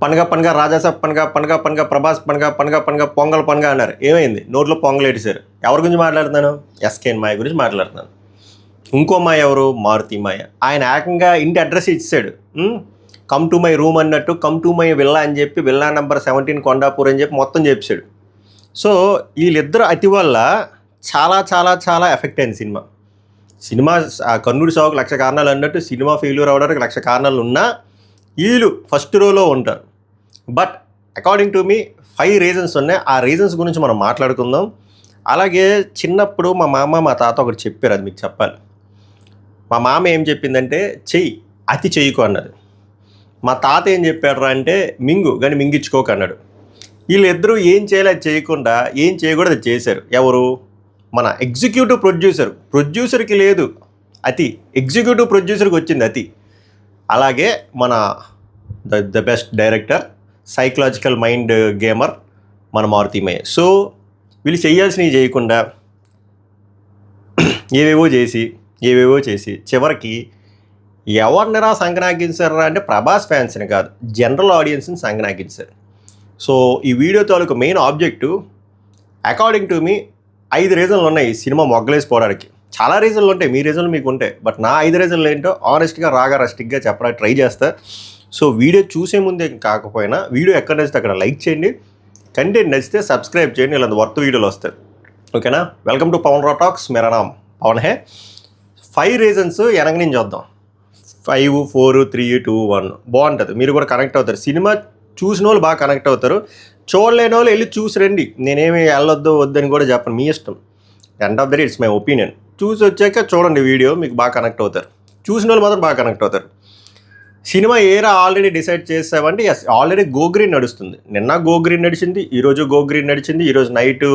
పండగ పండగ రాజాసాబ్ పండగ పండగ పండగ ప్రభాస్ పండగ పండగ పండగ పొంగల్ పండగ అన్నారు. ఏమైంది? నోట్లో పొంగల్ ఏడిశారు. ఎవరి గురించి మాట్లాడుతున్నాను? ఎస్కేఎన్ మాయ గురించి మాట్లాడుతున్నాను. ఇంకో మాయ ఎవరు? మారుతి మాయ. ఆయన ఏకంగా ఇంటి అడ్రస్ ఇచ్చాడు. కమ్ టు మై రూమ్ అన్నట్టు కమ్ టు మై విల్లా అని చెప్పి విల్లా నెంబర్ 17 కొండాపూర్ అని చెప్పి మొత్తం చెప్పాడు. సో వీళ్ళిద్దరు అతి వల్ల చాలా చాలా చాలా ఎఫెక్ట్ అయింది సినిమా కన్నుడి సాగుకు 1,00,000 కారణాలు అన్నట్టు సినిమా ఫెయిల్యూర్ అవ్వడానికి 1,00,000 కారణాలు ఉన్నా వీళ్ళు ఫస్ట్ రోలో ఉంటారు. But according to me 5 reasons ఉన్నాయి. ఆ రీజన్స్ గురించి మనం మాట్లాడుకుందాం. అలాగే చిన్నప్పుడు మా మామ మా తాత ఒకటి చెప్పారు, అది మీకు చెప్పాలి. మా మామ ఏం చెప్పిందంటే చెయ్యి అతి చెయ్యకు అన్నది. మా తాత ఏం చెప్పాడు అంటే మింగు కానీ మింగించుకోకు అన్నాడు. వీళ్ళిద్దరూ ఏం చేయాలి అది చేయకుండా ఏం చేయకూడదు అది చేశారు. ఎవరు? మన ఎగ్జిక్యూటివ్ ప్రొడ్యూసర్కి లేదు అతి, ఎగ్జిక్యూటివ్ ప్రొడ్యూసర్కి వచ్చింది అతి. అలాగే మన the best director, psychological mind gamer మన మారుతి మయ్య. సో వీళ్ళు చేయాల్సినవి చేయకుండా ఏవేవో చేసి చివరికి ఎవరినిరా సంగనాగించారా అంటే ప్రభాస్ ఫ్యాన్స్ని కాదు, జనరల్ ఆడియన్స్ని సంగనాగించారు. సో ఈ వీడియో తాలూకు మెయిన్ ఆబ్జెక్టివ్ అకార్డింగ్ టు మీ 5 రీజన్లు ఉన్నాయి ఈ సినిమా మొగ్గలేసిపోవడానికి. చాలా రీజన్లు ఉంటాయి, మీ రీజన్లు మీకు ఉంటాయి. బట్ నా 5 రీజన్లు ఏంటో ఆనెస్ట్గా రస్టిక్గా చెప్పడానికి ట్రై చేస్తా. సో వీడియో చూసే ముందే కాకపోయినా వీడియో ఎక్కడ నచ్చితే అక్కడ లైక్ చేయండి, కంటెంట్ నచ్చితే సబ్స్క్రైబ్ చేయండి, ఇలాంటి వర్త్ వీడియోలు వస్తాయి. ఓకేనా? వెల్కమ్ టు పవన్ రా టాక్స్. మేరా నామ్ పవన్ హే. 5 రీజన్స్ వెనక నుంచి చూద్దాం. 5, 4, 3, 2, 1 బాగుంటుంది. మీరు కూడా కనెక్ట్ అవుతారు. సినిమా చూసిన వాళ్ళు బాగా కనెక్ట్ అవుతారు. చూడలేని వాళ్ళు వెళ్ళి చూసి రండి. నేనేమి వద్దని కూడా చెప్పను, మీ ఇష్టం. End of the day it's my opinion. చూసి వచ్చాక చూడండి వీడియో, మీకు బాగా కనెక్ట్ అవుతారు. చూసిన వాళ్ళు మాత్రం బాగా కనెక్ట్ అవుతారు. సినిమా ఏరా ఆల్రెడీ డిసైడ్ చేసావంటే ఎస్, ఆల్రెడీ గో గ్రీన్ నడుస్తుంది. నిన్న గో గ్రీన్ నడిచింది, ఈరోజు గో గ్రీన్ నడిచింది, ఈరోజు నైటు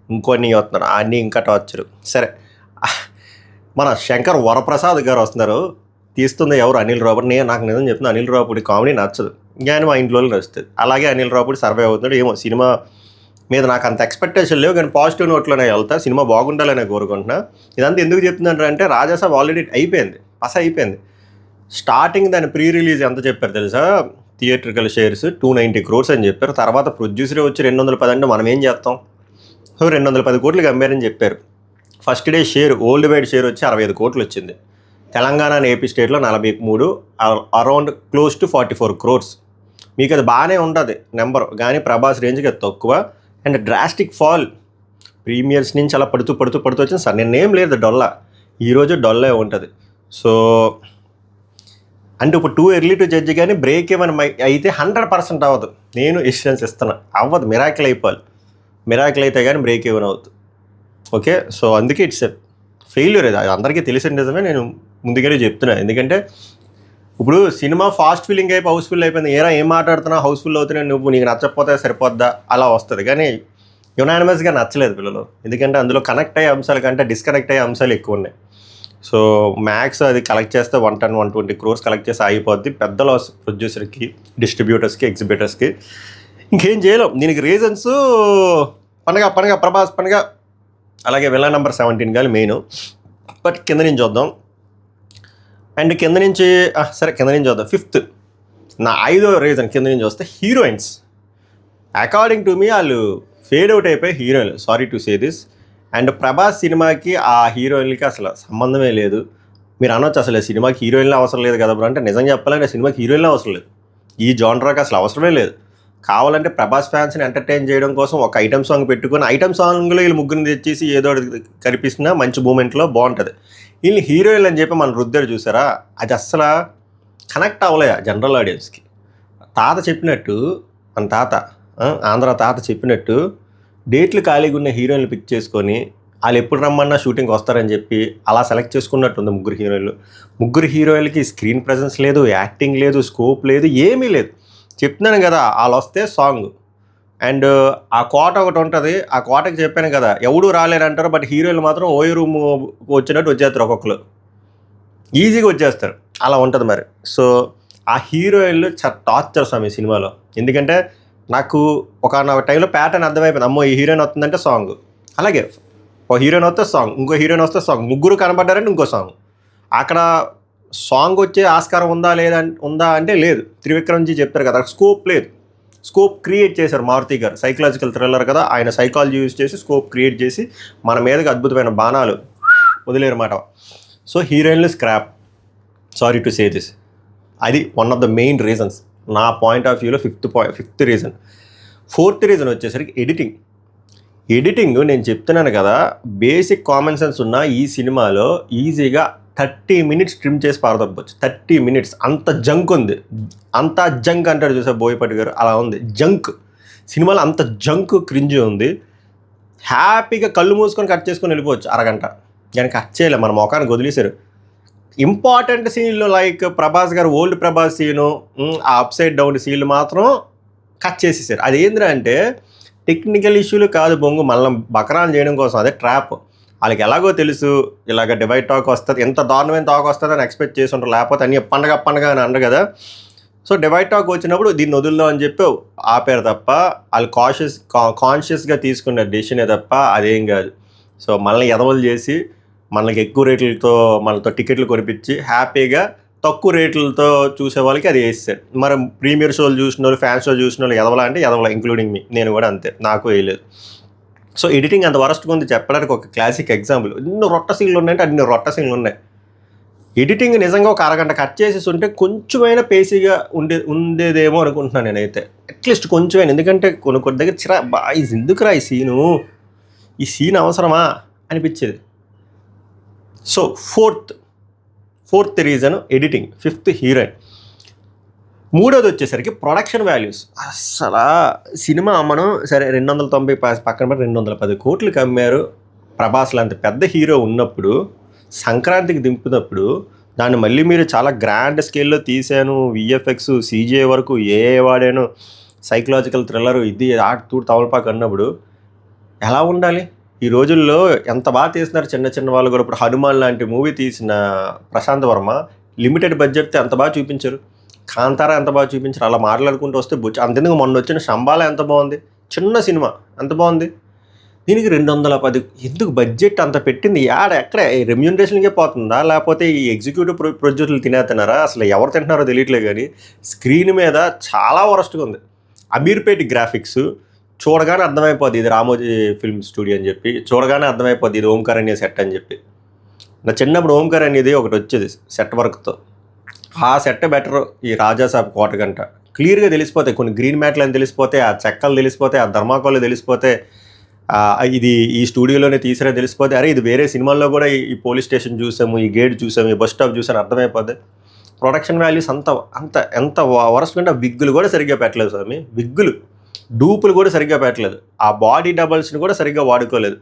ఇంకొన్ని వస్తున్నారు, అన్నీ ఇంకా టార్చరు. సరే, మన శంకర్ వరప్రసాద్ గారు వస్తున్నారు. తీస్తుంది ఎవరు? అనిల్ రావుపూడి. నాకు నిజం చెప్తున్నా, అనిల్ రావుపూడి కామెడీ నచ్చదు, కానీ మా ఇంట్లో నచ్చుతుంది. అలాగే అనిల్ రావుపూడి సర్వే అవుతున్నాడు. ఏమో సినిమా మీద నాకు అంత ఎక్స్పెక్టేషన్ లేవు, కానీ పాజిటివ్ నోట్లోనే వెళ్తా. సినిమా బాగుండాలనే కోరుకుంటున్నా. ఇదంతా ఎందుకు చెప్తుందంటే రాజాసాబ్ ఆల్రెడీ అయిపోయింది. స్టార్టింగ్ దాని ప్రీ రిలీజ్ ఎంత చెప్పారు తెలుసా? థియేట్రికల్ షేర్స్ 290 crores అని చెప్పారు. తర్వాత ప్రొడ్యూసరే వచ్చి 210 అంటే మనం ఏం చేస్తాం? 210 కోట్లకి అమ్మారని చెప్పారు. First day share, world wide share వచ్చి 65 కోట్లు వచ్చింది. తెలంగాణ ఏపీ స్టేట్లో 43, అరౌండ్ క్లోజ్ టు 44 crores. మీకు అది బాగానే ఉంటుంది నెంబర్, కానీ ప్రభాస్ రేంజ్కి అది తక్కువ. అండ్ డ్రాస్టిక్ ఫాల్ ప్రీమియర్స్ నుంచి అలా పడుతూ వచ్చింది. సార్ నిన్నేం లేదు డొల్లా, ఈరోజు డొల్లే ఉంటుంది. సో అంటే ఇప్పుడు టూ ఎర్లీ టు జడ్జి, కానీ బ్రేక్ ఏమైనా అయితే 100% అవ్వదు. నేను ఎస్యూరెన్స్ ఇస్తున్నా, అవ్వదు. మిరాకిల్ అయిపోవాలి. మిరాకిల్ అయితే కానీ బ్రేక్ ఏమైనా అవుతుంది. ఓకే, సో అందుకే ఇట్స్ ఫెయిల్యూర్. అది అందరికీ తెలిసిన నిజమే, నేను ముందుగానే చెప్తున్నాను. ఎందుకంటే ఇప్పుడు సినిమా ఫాస్ట్ ఫీలింగ్ అయిపోయి హౌస్ఫుల్ అయిపోయింది. ఏం మాట్లాడుతున్నా హౌస్ఫుల్ అవుతున్నాయి, నువ్వు నీకు నచ్చకపోతే సరిపోద్దా అలా వస్తుంది. కానీ యునానిమస్గా నచ్చలేదు పిల్లలు, ఎందుకంటే అందులో కనెక్ట్ అయ్యే అంశాల కంటే డిస్కనెక్ట్ అయ్యే అంశాలు ఎక్కువ ఉన్నాయి. సో మ్యాక్స్ అది కలెక్ట్ చేస్తే 110-120 crores కలెక్ట్ చేసి ఆగిపోద్ది. పెద్ద లాస్ ప్రొడ్యూసర్కి, డిస్ట్రిబ్యూటర్స్కి, ఎగ్జిబిటర్స్కి. ఇంకేం చేయలేం. దీనికి రీజన్స్ పండగ ప్రభాస్ పండగ, అలాగే విల్లా నెంబర్ 17 కానీ మెయిన్. బట్ కింద నుంచి చూద్దాం. అండ్ కింద నుంచి చూద్దాం. 5th నా 5వ రీజన్ కింద నుంచి వస్తే హీరోయిన్స్. అకార్డింగ్ టు మీ వాళ్ళు ఫేడ్ అవుట్ అయిపోయి హీరోయిన్లు, sorry to say this. And Prabhas సినిమాకి ఆ హీరోయిన్లకి అసలు సంబంధమే లేదు. మీరు అనొచ్చు అసలు సినిమాకి హీరోయిన్లు అవసరం లేదు కదా బ్రో అంటే, నిజం చెప్పాలంటే సినిమాకి హీరోయిన్లు అవసరం లేదు. ఈ జానరాకి అసలు అవసరమే లేదు. కావాలంటే ప్రభాస్ ఫ్యాన్స్ని ఎంటర్టైన్ చేయడం కోసం ఒక ఐటమ్ సాంగ్ పెట్టుకుని ఐటమ్ సాంగ్లో వీళ్ళు ముగ్గురిని తెచ్చేసి ఏదో కనిపిస్తున్నా మంచి మూమెంట్లో బాగుంటుంది. వీళ్ళు హీరోయిన్లు అని చెప్పి మన రుద్దారు చూసారా, అది అస్సలు కనెక్ట్ అవ్వలే జనరల్ ఆడియన్స్కి. తాత చెప్పినట్టు, మన తాత ఆంధ్ర తాత చెప్పినట్టు డేట్లు ఖాళీగా ఉన్న హీరోయిన్లు పిక్ చేసుకొని వాళ్ళు ఎప్పుడు రమ్మన్నా షూటింగ్కి వస్తారని చెప్పి అలా సెలెక్ట్ చేసుకున్నట్టుంది ముగ్గురు హీరోయిన్లకి స్క్రీన్ ప్రెజెన్స్ లేదు, యాక్టింగ్ లేదు, స్కోప్ లేదు, ఏమీ లేదు. చెప్తున్నాను కదా, వాళ్ళు వస్తే సాంగ్ అండ్ ఆ కోట ఒకటి ఉంటుంది. ఆ కోటకి చెప్పాను కదా, ఎవడు రాలేరంటారు. బట్ హీరోయిన్లు మాత్రం ఓయో రూమ్ వచ్చినట్టు వచ్చేస్తారు, ఒక్కొక్కరు ఈజీగా వచ్చేస్తారు. అలా ఉంటుంది మరి. సో ఆ హీరోయిన్లు టార్చర్ స్వామి సినిమాలో. ఎందుకంటే నాకు ఒక టైంలో ప్యాటర్న్ అర్థమైపోయింది. అమ్మో ఈ హీరోయిన్ వస్తుందంటే సాంగ్, అలాగే ఒక హీరోయిన్ వస్తే సాంగ్, ఇంకో హీరోయిన్ వస్తే సాంగ్, ముగ్గురు కనబడ్డారంటే ఇంకో సాంగ్. అక్కడ సాంగ్ వచ్చే ఆస్కారం ఉందా అంటే లేదు. త్రివిక్రమ్జీ చెప్తారు కదా, స్కోప్ లేదు. స్కోప్ క్రియేట్ చేశారు మారుతి గారు. సైకలాజికల్ థ్రిల్లర్ కదా, ఆయన సైకాలజీ యూజ్ చేసి స్కోప్ క్రియేట్ చేసి మన మీదకి అద్భుతమైన బాణాలు వదిలేరన్నమాట. సో హీరోయిన్లు scrap, sorry to say this. అది one of the main reasons నా పాయింట్ ఆఫ్ వ్యూలో. Fifth reason. ఫోర్త్ రీజన్ వచ్చేసరికి ఎడిటింగ్ నేను చెప్తున్నాను కదా, బేసిక్ కామన్ సెన్స్ ఉన్న ఈ సినిమాలో ఈజీగా 30 minutes ట్రిమ్ చేసి పారదొబ్బచ్చు. 30 minutes. అంత జంక్ ఉంది. అంత జంక్ అంటారు చూసా బోయపాటి గారు, అలా ఉంది జంక్. సినిమాలో అంత జంక్ క్రింజ్ ఉంది. హ్యాపీగా కళ్ళు మూసుకొని కట్ చేసుకొని వెళ్ళిపోవచ్చు అరగంట. కానీ కట్ చేయలే, మన మొఖానికి వదిలేశారు. ఇంపార్టెంట్ సీన్లు లైక్ ప్రభాస్ గారు ఓల్డ్ ప్రభాస్ సీను, ఆ అప్ సైడ్ డౌన్ సీన్లు మాత్రం కట్ చేసేసారు. అది ఏంద్రా అంటే టెక్నికల్ ఇష్యూలు కాదు బొంగు, మళ్ళీ బకరాలు చేయడం కోసం. అదే ట్రాప్. వాళ్ళకి ఎలాగో తెలుసు ఇలాగ డివైడ్ టాక్ వస్తుంది, ఎంత దారుణమైన టాక్ వస్తుంది అని ఎక్స్పెక్ట్ చేసి ఉంటారు. లేకపోతే అన్ని పండగ అని అంటారు కదా. సో డివైడ్ టాక్ వచ్చినప్పుడు దీన్ని వదులుదాం అని చెప్పి ఆపారు తప్ప, వాళ్ళు కాన్షియస్గా తీసుకున్న డెసిషనే తప్ప అదేం కాదు. సో మనల్ని ఎదవలు చేసి మనకి ఎక్కువ రేట్లతో మనతో టికెట్లు కొనిపించి హ్యాపీగా తక్కువ రేట్లతో చూసే వాళ్ళకి అది వేస్తారు. మరి ప్రీమియర్ షోలు చూసిన వాళ్ళు, ఫ్యాన్ షో చూసిన వాళ్ళు ఎదవలా అంటే ఎదవలా, ఇంక్లూడింగ్ మీ. నేను కూడా అంతే, నాకు వేయలేదు. సో ఎడిటింగ్ అంత వరస్ట్గా ఉంది చెప్పడానికి ఒక క్లాసిక్ ఎగ్జాంపుల్. ఎన్నో రొట్ట సీన్లు ఉన్నాయంటే అన్ని రొట్ట సీన్లు ఉన్నాయి. ఎడిటింగ్ నిజంగా ఒక అరగంట కట్ చేసేసి ఉంటే కొంచెమైనా పేసీగా ఉండేదేమో అనుకుంటున్నాను నేనైతే. అట్లీస్ట్ కొంచెమైనా. ఎందుకంటే కొన్ని దగ్గర ఇది ఎందుకురా ఈ సీన్ అవసరమా అనిపించేది. So fourth reason editing. Fifth heroine. మూడోది వచ్చేసరికి ప్రొడక్షన్ వాల్యూస్. అసలు సినిమా మనం సరే 290 పక్కన పడి 210 కోట్లకి అమ్మారు. ప్రభాస్ లాంటి పెద్ద హీరో ఉన్నప్పుడు, సంక్రాంతికి దింపినప్పుడు దాన్ని మళ్ళీ మీరు చాలా గ్రాండ్ స్కేల్లో తీసాను, విఎఫ్ఎక్స్ సీజీఐ వరకు వాడాను, సైకలాజికల్ థ్రిల్లర్ ఇది తూడు తవలపాకు అన్నప్పుడు ఎలా ఉండాలి? ఈ రోజుల్లో ఎంత బాగా తీస్తున్నారు చిన్న వాళ్ళు కూడా. ఇప్పుడు హనుమాన్ లాంటి మూవీ తీసిన ప్రశాంత్ వర్మ లిమిటెడ్ బడ్జెట్తో ఎంత బాగా చూపించారు. కాంతారా ఎంత బాగా చూపించారు. అలా మాట్లాడుకుంటూ వస్తే అంతెందుకు మొన్న వచ్చిన శంబాల ఎంత బాగుంది, చిన్న సినిమా ఎంత బాగుంది. దీనికి 210 ఎందుకు బడ్జెట్ అంత పెట్టింది? ఎక్కడ రెమ్యూనరేషన్కే పోతుందా, లేకపోతే ఈ ఎగ్జిక్యూటివ్ ప్రొడ్యూసర్లు తినేస్తున్నారా? అసలు ఎవరు తింటున్నారో తెలియట్లేదు. కానీ స్క్రీన్ మీద చాలా వరస్ట్గా ఉంది. అమీర్పేట్ గ్రాఫిక్స్ చూడగానే అర్థమైపోద్ది ఇది రామోజీ ఫిల్మ్ స్టూడియో అని చెప్పి, చూడగానే అర్థమైపోద్ది ఇది ఓంకారణ్య సెట్ అని చెప్పి. నా చిన్నప్పుడు ఓంకారణ్యది ఒకటి వచ్చేది సెట్ వర్క్తో, ఆ సెట్ బెటర్. ఈ రాజాసాబ్ కోటగంట క్లియర్గా తెలిసిపోతాయి. కొన్ని గ్రీన్ మ్యాట్లు అని తెలిసిపోతే, ఆ చెక్కలు తెలిసిపోతే, ఆ ధర్మాకోళ్ళు తెలిసిపోతే, ఇది ఈ స్టూడియోలోనే తీసినా తెలిసిపోతే, అరే ఇది వేరే సినిమాల్లో కూడా ఈ పోలీస్ స్టేషన్ చూసాము, ఈ గేట్ చూసాము, ఈ బస్ స్టాప్ చూసాము అర్థమైపోద్ది. ప్రొడక్షన్ వాల్యూస్ ఎంత వరస్ట్ కంటే విగ్గులు కూడా సరిగ్గా పెట్టలేదు స్వామి. విగ్గులు డూపులు కూడా సరిగ్గా పెట్టలేదు. ఆ బాడీ డబల్స్ని కూడా సరిగ్గా వాడుకోలేదు.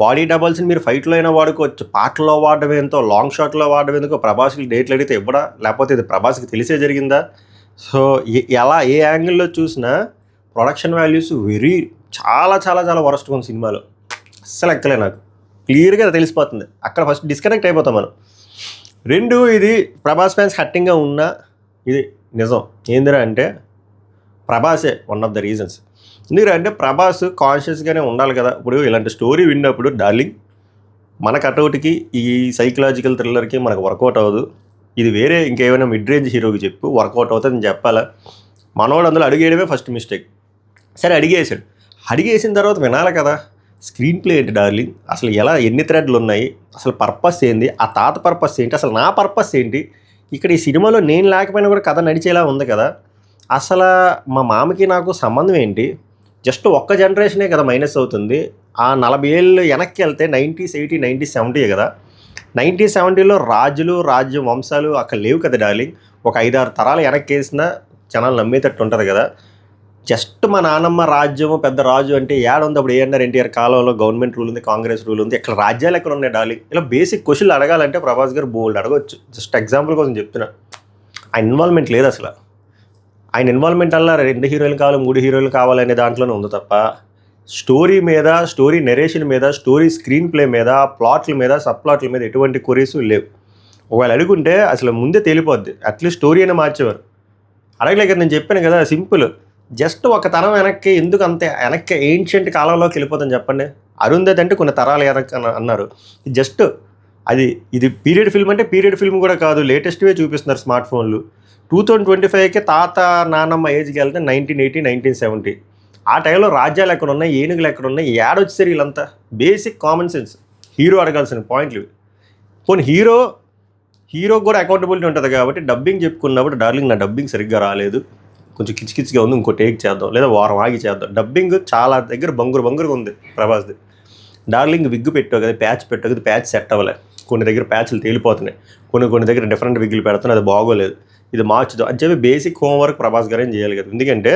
బాడీ డబల్స్ని మీరు ఫైట్లో అయినా వాడుకోవచ్చు, పాటల్లో వాడడం ఎంతో, లాంగ్ షాట్లో వాడడం ఎందుకో. ప్రభాస్కి డేట్లు అడిగితే ఇవ్వడా, లేకపోతే ఇది ప్రభాస్కి తెలిసే జరిగిందా? సో ఎలా ఏ యాంగిల్లో చూసినా ప్రొడక్షన్ వాల్యూస్ చాలా వరస్ట్గా ఉంది సినిమాలో. అస్సలు ఎక్కలే, నాకు క్లియర్గా తెలిసిపోతుంది. అక్కడ ఫస్ట్ డిస్కనెక్ట్ అయిపోతాం మనం. రెండు, ఇది ప్రభాస్ ఫ్యాన్స్ హట్టింగ్గా ఉన్నా ఇది నిజం. ఏందిరా అంటే ప్రభాసే వన్ ఆఫ్ ద రీజన్స్. ఎందుకంటే ప్రభాస్ కాన్షియస్గానే ఉండాలి కదా. ఇప్పుడు ఇలాంటి స్టోరీ విన్నప్పుడు డార్లింగ్ మన కటౌట్కి ఈ సైకలాజికల్ థ్రిల్లర్కి మనకు వర్కౌట్ అవ్వదు, ఇది వేరే ఇంకేమైనా మిడ్ రేంజ్ హీరోకి చెప్పు వర్కౌట్ అవుతుందని చెప్పాలా. మనోడు అందులో అడిగేయడమే ఫస్ట్ మిస్టేక్. సరే అడిగేసిన తర్వాత వినాలి కదా. స్క్రీన్ ప్లే ఏంటి డార్లింగ్, అసలు ఎన్ని థ్రెడ్లు ఉన్నాయి, అసలు పర్పస్ ఏంది, ఆ తాత పర్పస్ ఏంటి, అసలు నా పర్పస్ ఏంటి, ఇక్కడ ఈ సినిమాలో నేను లేకపోయినా కూడా కథ నడిచేలా ఉంది కదా. అసలు మా మామకి నాకు సంబంధం ఏంటి, జస్ట్ ఒక్క జనరేషనే కదా మైనస్ అవుతుంది. ఆ 40 ఏళ్ళు వెనక్కి వెళ్తే 90s 80 90s 70 కదా. 90s 70లో రాజ్యం వంశాలు అక్కడ లేవు కదా డార్లింగ్. ఒక 5-6 తరాలు వెనక్కి వేసినా జనాలు నమ్మేటట్టు ఉంటుంది కదా. జస్ట్ మా నాన్నమ్మ రాజ్యము పెద్ద రాజు అంటే ఏడుంది. అప్పుడు ఏఎన్ఆర్ ఎన్టీఆర్ కాలంలో గవర్నమెంట్ రూల్ ఉంది, కాంగ్రెస్ రూల్ ఉంది, ఇక్కడ రాజ్యాలు ఎక్కడ ఉన్నాయి డార్లింగ్. ఇలా బేసిక్ క్వశ్చన్లు అడగాలంటే ప్రభాస్ గారు బోల్డ్ అడగవచ్చు. జస్ట్ ఎగ్జాంపుల్ కోసం చెప్తున్నా. ఆ ఇన్వాల్వ్మెంట్ లేదు అసలు. ఆయన ఇన్వాల్వ్మెంట్ అలా 2 హీరోలు కావాలి 3 హీరోలు కావాలనే దాంట్లోనే ఉంది తప్ప స్టోరీ మీద, స్టోరీ నెరేషన్ మీద, స్టోరీ స్క్రీన్ ప్లే మీద, ప్లాట్ల మీద, సబ్ ప్లాట్ల మీద ఎటువంటి క్వరీస్ లేవు. ఒకవేళ అడుగుంటే అసలు ముందే తేలిపోద్ది. అట్లీస్ట్ స్టోరీ అయినా మార్చేవారు. అడగలేక నేను చెప్పాను కదా, సింపుల్. జస్ట్ ఒక తరం వెనక్కి ఎందుకు వెనక్కి ఏన్షియంట్ కాలంలోకి వెళ్ళిపోతాను చెప్పండి. అరుంధతి అంటే కొన్ని తరాలు వెనక్కి అన్నారు. జస్ట్ ఇది పీరియడ్ ఫిల్మ్ అంటే పీరియడ్ ఫిల్మ్ కూడా కాదు, లేటెస్ట్వే చూపిస్తున్నారు స్మార్ట్ ఫోన్లు. 2025కి తాత నాన్నమ్మ ఏజ్కి వెళ్తే 1980 1970 ఆ టైంలో రాజ్యాలు ఎక్కడ ఉన్నాయి, ఏనుగులు ఎక్కడ ఉన్నాయి, ఏడొచ్చారు వీళ్ళంతా. Basic common sense. హీరో అడగాల్సిన పాయింట్లు ఇవి. పోనీ హీరోకి కూడా అకౌంటబిలిటీ ఉంటుంది కాబట్టి డబ్బింగ్ చెప్పుకున్నప్పుడు డార్లింగ్ నా డబ్బింగ్ సరిగ్గా రాలేదు, కొంచెం కిచ్కిచ్చిగా ఉంది, ఇంకో టేక్ చేద్దాం, లేదా వారం ఆగి చేద్దాం. డబ్బింగ్ చాలా దగ్గర బంగురుగా ఉంది ప్రభాస్ది. డార్లింగ్ విగ్గు పెట్టావు కదా, ప్యాచ్ పెట్టావు కదా, ప్యాచ్ సెట్ అవ్వలే, కొన్ని దగ్గర ప్యాచ్లు తేలిపోతున్నాయి, కొన్ని దగ్గర డిఫరెంట్ విగ్గులు పెడుతున్నాయి, అది బాగోలేదు, ఇది మార్చుదు అని చెప్పి బేసిక్ హోంవర్క్ ప్రభాస్ గారు ఏం చేయాలి కదా. ఎందుకంటే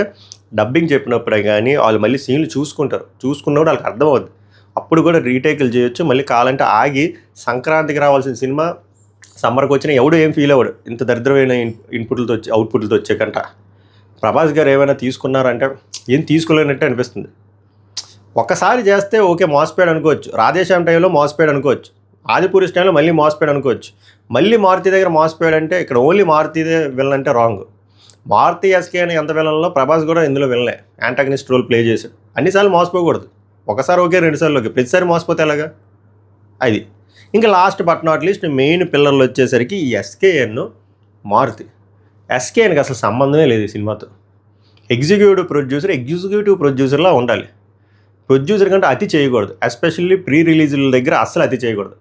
డబ్బింగ్ చెప్పినప్పుడే కానీ వాళ్ళు మళ్ళీ సీన్లు చూసుకున్నప్పుడు వాళ్ళకి అర్థమవుద్ది. అప్పుడు కూడా రీటేకులు చేయొచ్చు. మళ్ళీ కావాలంటే ఆగి సంక్రాంతికి రావాల్సిన సినిమా సమ్మర్కి వచ్చినా ఎవడు ఏం ఫీల్ అవ్వడు, ఇంత దరిద్రమైన అవుట్పుట్లతో వచ్చేకంట. ప్రభాస్ గారు ఏమైనా తీసుకున్నారంటే ఏం తీసుకోలేనట్టే అనిపిస్తుంది. ఒక్కసారి చేస్తే ఓకే మోసపోయాడు అనుకోవచ్చు, రాధేశ్యామ్ టైంలో మోసపోయాడు అనుకోవచ్చు, ఆదిపురుష్ టైంలో మళ్ళీ మోసపోయాడు అనుకోవచ్చు, మళ్ళీ మారుతి దగ్గర మోసపోయాడు అంటే ఇక్కడ ఓన్లీ మారుతిదే విలన్ అంటే రాంగ్. మారుతి ఎస్కే అని ఎంత విలన్లో ప్రభాస్ కూడా ఇందులో వినలే, యాంటాగనిస్ట్ రోల్ ప్లే చేశాడు. అన్నిసార్లు మోసపోకూడదు, ఒకసారి ఓకే 2 సార్లు ఓకే, ప్రతిసారి మోసపోతే ఎలాగా అది. ఇంకా last but not least main పిల్లర్లు వచ్చేసరికి ఈ ఎస్కేఎన్ మారుతి. ఎస్కేఎన్కి అసలు సంబంధమే లేదు ఈ సినిమాతో. ఎగ్జిక్యూటివ్ ప్రొడ్యూసర్లా ఉండాలి. ప్రొడ్యూసర్ కంటే అతి చేయకూడదు, ఎస్పెషల్లీ ప్రీ రిలీజుల దగ్గర అస్సలు అతి చేయకూడదు.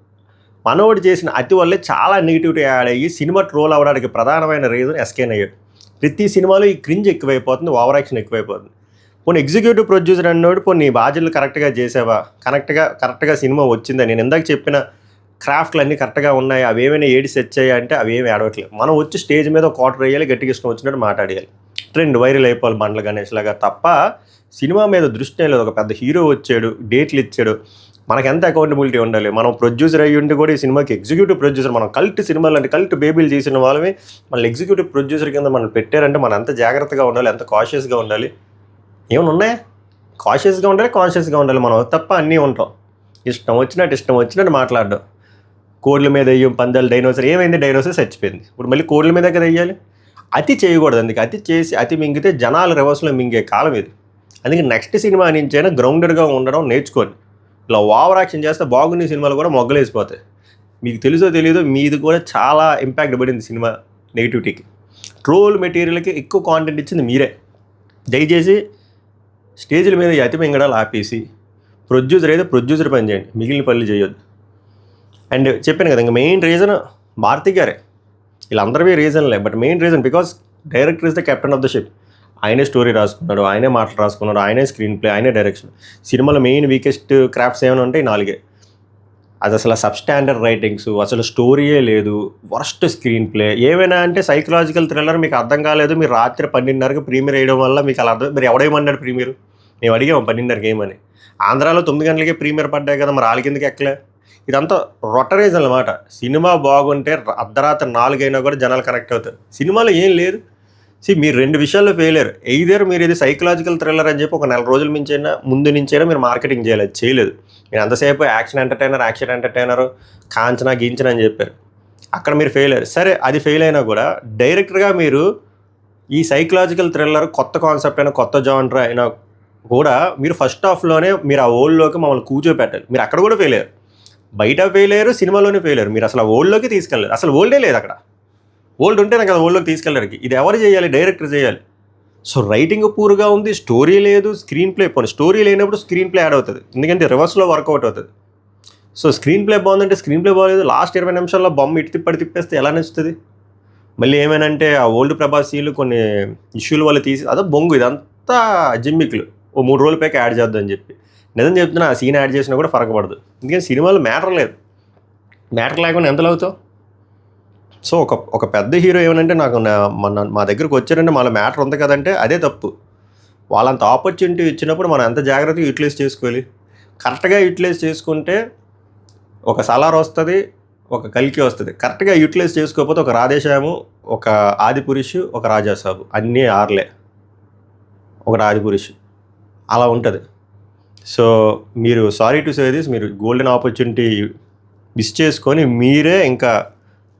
మనోడు చేసిన అతి వల్లే చాలా నెగిటివిటీ యాడ్ అయ్యి సినిమా ట్రోల్ అవ్వడానికి ప్రధానమైన రీజన్ ఎస్కేఎన్ అయ్యాడు. ప్రతి సినిమాలో ఈ క్రింజ్ ఎక్కువైపోతుంది, ఓవర్ యాక్షన్ ఎక్కువైపోతుంది. పోనీ ఎగ్జిక్యూటివ్ ప్రొడ్యూసర్ అన్నోడు పోనీ నీ బాధ్యతలు కరెక్ట్గా చేసావా, కరెక్ట్గా సినిమా వచ్చిందా, నేను ఇందాక చెప్పిన క్రాఫ్ట్లు అన్నీ కరెక్ట్గా ఉన్నాయి, అవేమైనా ఏడి సెట్ అయ్యా అంటే అవేమి ఆడవట్లేదు. మనం వచ్చి స్టేజ్ మీద ఒక క్వార్టర్ వేయాలి, గట్టిగా ఇష్టం వచ్చినట్టు మాట్లాడేయాలి, ట్రెండ్ వైరల్ అయిపోవాలి బండ్ల గణేష్ లాగా. తప్ప సినిమా మీద దృష్టి లేదు. ఒక పెద్ద హీరో వచ్చాడు, డేట్లు ఇచ్చాడు, మనకు ఎంత అకౌంటబిలిటీ ఉండాలి. మనం ప్రొడ్యూసర్ అయ్యి ఉండి కూడా ఈ సినిమాకి ఎగ్జిక్యూటివ్ ప్రొడ్యూసర్, మనం కల్ట్ సినిమాలు అంటే కల్ట్ బేబీలు చేసిన వాళ్ళమే మళ్ళీ ఎగ్జిక్యూటివ్ ప్రొడ్యూసర్ కింద మనం పెట్టారంటే మనం ఎంత జాగ్రత్తగా ఉండాలి, ఎంత కాషియస్గా ఉండాలి. ఏమైనా ఉన్నాయా? కాషియస్గా ఉండాలి మనం. తప్ప అన్నీ ఉంటాం, ఇష్టం వచ్చినట్టు మాట్లాడడం. కోడ్ల మీద వెయ్యం పందాలు, డైనోసర్ ఏమైంది, డైనోసర్ చచ్చిపోయింది, ఇప్పుడు మళ్ళీ కోడ్ల మీద కదా వెయ్యాలి. అతి చేయకూడదు, అందుకే అతి చేసి అతి మింగితే జనాలు రివర్స్లో మింగే కాలం ఇది. అందుకే నెక్స్ట్ సినిమా నుంచైనా గ్రౌండెడ్గా ఉండడం నేర్చుకోండి. ఇలా ఓవర్ యాక్షన్ చేస్తే బాగున్న సినిమాలు కూడా మొగ్గలేసిపోతాయి. మీకు తెలుసో తెలియదో మీది కూడా చాలా ఇంపాక్ట్ పడింది సినిమా నెగిటివిటీకి. ట్రోల్ మెటీరియల్కి ఎక్కువ కాంటెంట్ ఇచ్చింది మీరే. దయచేసి స్టేజ్ల మీద అతి మింగడాలు ఆపేసి ప్రొడ్యూసర్ అయితే ప్రొడ్యూసర్ పని చేయండి, మిగిలిన పనులు చేయొద్దు. అండ్ చెప్పాను కదా, ఇంకా మెయిన్ రీజన్ భారతి గారే. వీళ్ళందరివీ రీజన్లే, but main reason because director is the captain of the ship. ఆయనే స్టోరీ రాసుకున్నాడు, ఆయనే మాటలు రాసుకున్నాడు, ఆయనే స్క్రీన్ ప్లే, ఆయనే డైరెక్షన్. సినిమాలో మెయిన్ వీకెస్ట్ క్రాఫ్ట్స్ ఏమైనా ఉంటాయి 4. అది అసలు సబ్స్టాండర్డ్ రైటింగ్స్, అసలు స్టోరీయే లేదు, వర్స్ట్ స్క్రీన్ ప్లే. ఏమైనా అంటే సైకలాజికల్ థ్రిల్లర్ మీకు అర్థం కాలేదు, మీరు రాత్రి 12:30కి ప్రీమియర్ వేయడం వల్ల మీకు అలా అర్థం. మీరు ఎవడేమన్నాడు ప్రీమియర్? మేము అడిగాము 12:30కి ఏమని. ఆంధ్రాలో 9 గంటలకే ప్రీమియర్ పడ్డాయి కదా, మరి వాళ్ళ కిందకి ఎక్కలే. ఇదంతా రొటరేజ్ అన్నమాట. సినిమా బాగుంటే అర్ధరాత్రి 4 అయినా కూడా జనాలు కనెక్ట్ అవుతారు. సినిమాలో ఏం లేదు. మీరు 2 విషయాల్లో ఫెయిల్ అయ్యారు. ఎయిదర్ మీరు ఇది సైకలాజికల్ థ్రిల్లర్ అని చెప్పి ఒక 4 రోజుల ముందు నుంచైనా మీరు మార్కెటింగ్ చేయాలి, అది చేయలేదు. మీరు అంతసేపు యాక్షన్ ఎంటర్టైనర్ కాంచనా గీంచనా అని చెప్పారు, అక్కడ మీరు ఫెయిల్ అయ్యారు. సరే, అది ఫెయిల్ అయినా కూడా డైరెక్టర్గా మీరు ఈ సైకలాజికల్ థ్రిల్లర్ కొత్త కాన్సెప్ట్ అయినా కొత్త జానర్ అయినా కూడా మీరు ఫస్ట్ హాఫ్లోనే మీరు ఆ ఓల్డ్లోకి మమ్మల్ని కూర్చోపెట్టాలి. మీరు అక్కడ కూడా ఫెయిల్ అయ్యారు, బయట ఫెయిల్ అయ్యారు, సినిమాలోనే ఫెయిల్ అయ్యారు. మీరు అసలు ఆ ఓల్డ్లోకి తీసుకెళ్ళారు. అసలు ఓల్డే లేదు అక్కడ. ఓల్డ్ ఉంటేనే కదా ఓల్డ్లోకి తీసుకెళ్ళడానికి. ఇది ఎవరు చేయాలి? డైరెక్టర్ చేయాలి. సో రైటింగ్ పూర్గా ఉంది, స్టోరీ లేదు, స్క్రీన్ ప్లే పోనీ. స్టోరీ లేనప్పుడు స్క్రీన్ ప్లే యాడ్ అవుతుంది, ఎందుకంటే రివర్స్లో వర్కౌట్ అవుతుంది. సో స్క్రీన్ ప్లే బాగుందంటే స్క్రీన్ ప్లే బాగలేదు. లాస్ట్ 20 నిమిషాల్లో బొమ్మ ఇటు తిప్పేస్తే ఎలా నచ్చుతుంది? మళ్ళీ ఏమైనా ఆ ఓల్డ్ ప్రభాస్ సీన్లు కొన్ని ఇష్యూల వల్ల తీసి అదో బొంగు. ఇదంతా జిమ్మిక్లు. ఓ 3 రోజుల పైకి యాడ్ చేద్దామని చెప్పి. నిజం చెప్తున్నా, ఆ సీన్ యాడ్ చేసినా కూడా ఫరక పడదు, ఎందుకంటే సినిమాలో మ్యాటర్ లేదు. మ్యాటర్ లేకుండా ఎంత అవుతావు? సో ఒక పెద్ద హీరో ఏమనంటే మా దగ్గరకు వచ్చారంటే వాళ్ళ మ్యాటర్ ఉంది కదంటే అదే తప్పు. వాళ్ళంత ఆపర్చునిటీ ఇచ్చినప్పుడు మనం ఎంత జాగ్రత్తగా యూటిలైజ్ చేసుకోవాలి. కరెక్ట్గా యూటిలైజ్ చేసుకుంటే ఒక సలార్ వస్తుంది, ఒక కల్కి వస్తుంది. కరెక్ట్గా యూటిలైజ్ చేసుకోకపోతే ఒక రాధేశ్యాము, ఒక ఆదిపురుష్, ఒక రాజాసాబు, అన్నీ ఆర్లే, ఒకటి ఆదిపురుష్, అలా ఉంటుంది. సో మీరు సారీ టు సే దిస్, మీరు గోల్డెన్ ఆపర్చునిటీ మిస్ చేసుకొని మీరే ఇంకా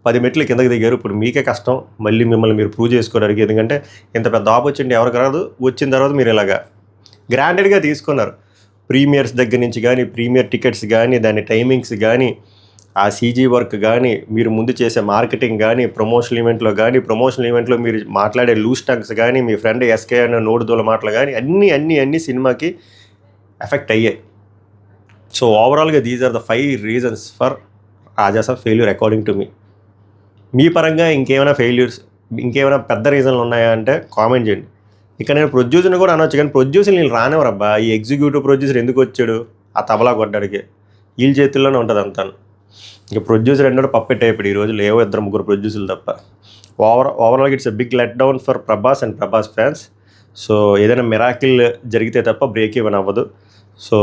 10 మెట్లు కిందకి దిగారు. ఇప్పుడు మీకే కష్టం మళ్ళీ మిమ్మల్ని మీరు ప్రూవ్ చేసుకోవడానికి. ఎందుకంటే ఇంత పెద్ద ఆపర్చునిటీ ఎవరికి రాదు. వచ్చిన తర్వాత మీరు ఇలాగా గ్రాంటెడ్గా తీసుకున్నారు. ప్రీమియర్స్ దగ్గర నుంచి కానీ, ప్రీమియర్ టికెట్స్ కానీ, దాని టైమింగ్స్ కానీ, ఆ సీజీ వర్క్ కానీ, మీరు ముందు చేసే మార్కెటింగ్ కానీ, ప్రమోషనల్ ఈవెంట్లో మీరు మాట్లాడే లూజ్ టంగ్స్ కానీ, మీ ఫ్రెండ్ ఎస్కే అన్న నోడుదోల మాటలు కానీ అన్నీ సినిమాకి ఎఫెక్ట్ అయ్యాయి. సో ఓవరాల్గా these are the 5 reasons for Rajasaab failure according to me. మీ పరంగా ఇంకేమైనా పెద్ద రీజన్లు ఉన్నాయా అంటే కామెంట్ చేయండి. ఇక్కడ నేను ప్రొడ్యూసర్ని కూడా అనొచ్చు, కానీ ప్రొడ్యూసర్ నేను రానివ్వరబ్బా. ఈ ఎగ్జిక్యూటివ్ ప్రొడ్యూసర్ ఎందుకు వచ్చాడు? ఆ తబలా కొట్టడానికి వీళ్ళ చేతుల్లోనే ఉంటుంది అంతా. ఇక ప్రొడ్యూసర్ అన్నాడు పప్పెట్ అయిపోయాడు. ఈ రోజుల్లో ఏవో 2-3 ప్రొడ్యూసర్లు తప్ప. ఓవరాల్గా it's a big let down for Prabhas and Prabhas fans. So ఏదైనా మిరాకిల్ జరిగితే తప్ప బ్రేక్ ఈవెన్ అవ్వదు. So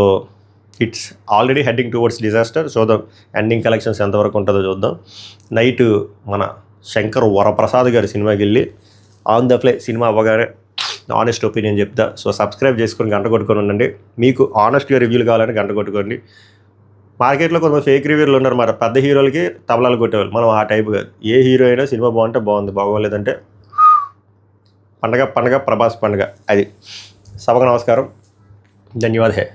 it's already heading towards disaster. చూద్దాం ఎండింగ్ కలెక్షన్స్ ఎంతవరకు ఉంటుందో చూద్దాం. నైట్ మన శంకర్ వరప్రసాద్ గారి సినిమాకి వెళ్ళి ఆన్ ద ఫ్లై సినిమా అవ్వగానే ఆనెస్ట్ ఒపీనియన్ చెప్తా. సో సబ్స్క్రైబ్ చేసుకొని గంట కొట్టుకొని ఉండండి. మీకు ఆనెస్ట్గా రివ్యూలు కావాలని గంట కొట్టుకోండి. మార్కెట్లో కొంతమంది ఫేక్ రివ్యూలు ఉన్నారు మరి. పెద్ద హీరోలకి తబలాలు కొట్టేవాళ్ళు. మనం ఆ టైపు కాదు. ఏ హీరో అయినా సినిమా బాగుంటే బాగుంది, బాగోలేదంటే పండగ ప్రభాస్ పండగ. అది సభకు నమస్కారం. ధన్యవాదాలు.